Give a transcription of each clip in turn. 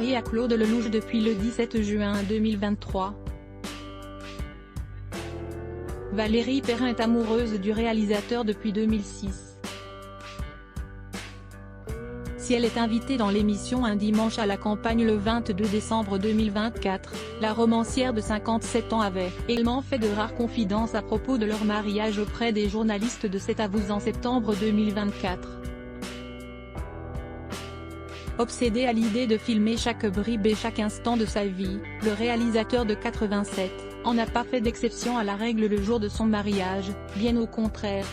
mariée à Claude Lelouch depuis le 17 juin 2023. Valérie Perrin est amoureuse du réalisateur depuis 2006. Si elle est invitée dans l'émission Un dimanche à la campagne le 22 décembre 2024, la romancière de 57 ans avait également fait de rares confidences à propos de leur mariage auprès des journalistes de C'est à vous en septembre 2024. Obsédé à l'idée de filmer chaque bribe et chaque instant de sa vie, le réalisateur de 87 ans n'a pas fait d'exception à la règle le jour de son mariage, bien au contraire.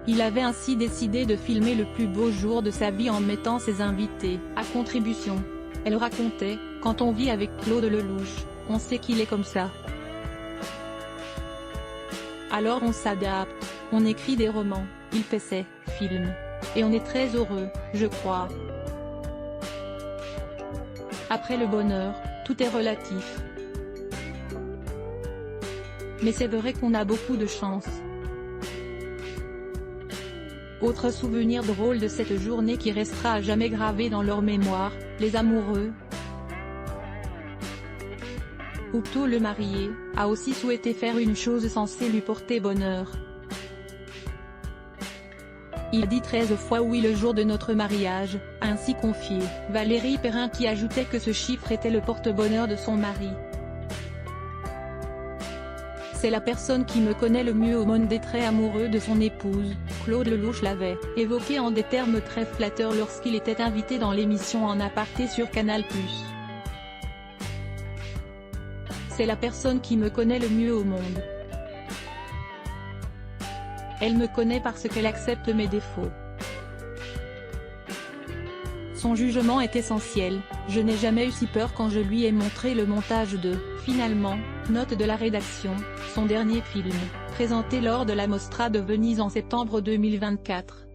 Il avait ainsi décidé de filmer le plus beau jour de sa vie en mettant ses invités à contribution. Elle racontait, quand on vit avec Claude Lelouch, on sait qu'il est comme ça. Alors on s'adapte, on écrit des romans, il fait ses films. Et on est très heureux, je crois. Après le bonheur, tout est relatif. Mais c'est vrai qu'on a beaucoup de chance. Autre souvenir drôle de cette journée qui restera à jamais gravé dans leur mémoire, les amoureux. Outo le marié, a aussi souhaité faire une chose censée lui porter bonheur. Il dit 13 fois oui le jour de notre mariage, a ainsi confié Valérie Perrin qui ajoutait que ce chiffre était le porte-bonheur de son mari. C'est la personne qui me connaît le mieux au monde des traits amoureux de son épouse, Claude Lelouch l'avait évoqué en des termes très flatteurs lorsqu'il était invité dans l'émission En aparté sur Canal+. C'est la personne qui me connaît le mieux au monde. Elle me connaît parce qu'elle accepte mes défauts. Son jugement est essentiel, je n'ai jamais eu si peur quand je lui ai montré le montage de « Finalement », note de la rédaction, son dernier film, présenté lors de la Mostra de Venise en septembre 2024.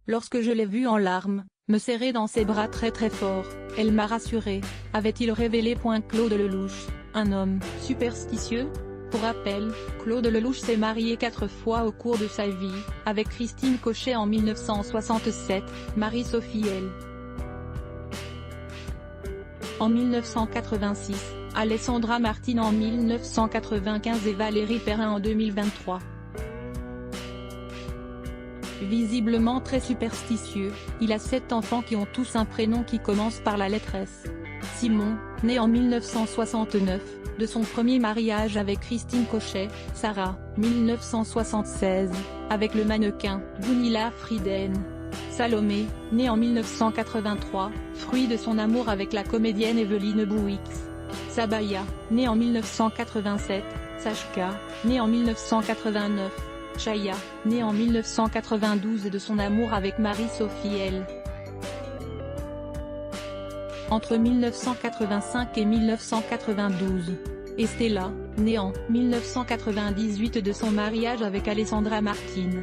Lorsque je l'ai vue en larmes, me serrer dans ses bras très fort, elle m'a rassuré, avait-il révélé. Claude Lelouch, un homme superstitieux? Pour rappel, Claude Lelouch s'est marié 4 fois au cours de sa vie, avec Christine Cochet en 1967, Marie-Sophie L. en 1986, Alessandra Martine en 1995 et Valérie Perrin en 2023. Visiblement très superstitieux, il a 7 enfants qui ont tous un prénom qui commence par la lettre S. Simon, né en 1969, de son premier mariage avec Christine Cochet, Sarah, 1976, avec le mannequin Gunilla Frieden. Salomé, née en 1983, fruit de son amour avec la comédienne Evelyne Bouix. Sabaya, née en 1987, Sachka, née en 1989. Chaya, née en 1992 et de son amour avec Marie-Sophie L. Entre 1985 et 1992. Et Stella, née en 1998 de son mariage avec Alessandra Martine.